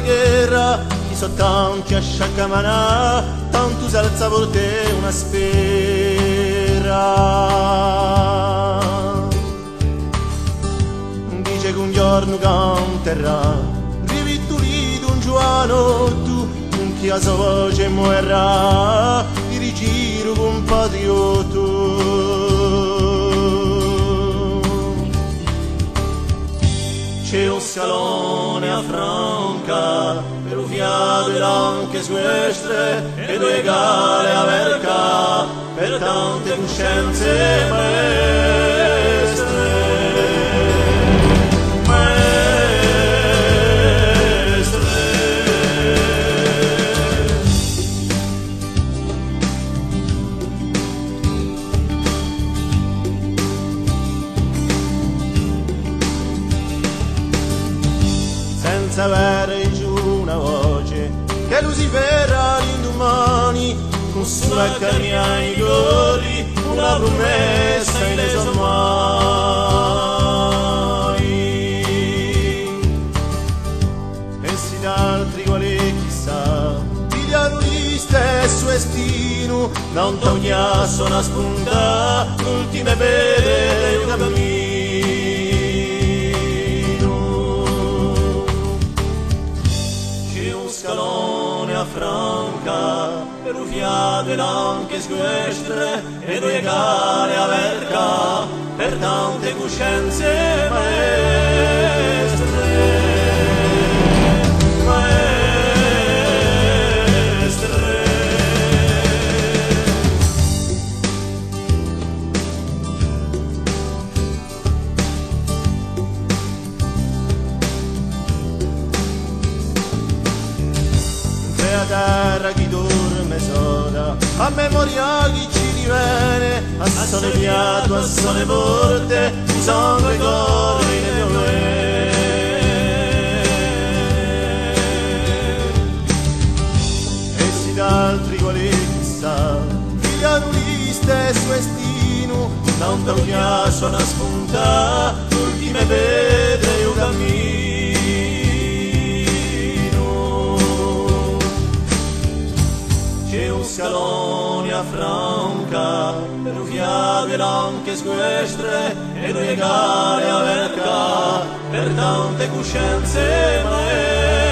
guerra, chi so tanti a sciaccamanà, tanto salza per te una spera. Dice che un giorno canterà, rivitulito un giovano tu, non chi a sua voce muoverà, di rigiro compatrioto. C'è un scalone a Franca, per un fiato anche suestre, e due gare a verca, per tante coscienze maestre. Senza avere giù una voce che Lucifera l'indomani con sulla carnia i gori una promessa in eso mai. E si d'altri quali chissà pigliano gli stesso destino da un tognasso una spunta l'ultime pedre un cammino. Scalone a Franca, per un fiato ed anche squestre, e due gare a verca, per tante coscienze maestre. Terra chi dorme sola, a memoria chi ci diviene, a sole piatto, a sole porte, un sangue corre nelle vene. E si d'altri quali chissà, pigliano gli stesso destino, da un tagliasso una spunta, l'ultime pedre e un cammino. Scaloni a Franca, per un fiato ed anche squestre, e due gare a verca, per tante coscienze maestre.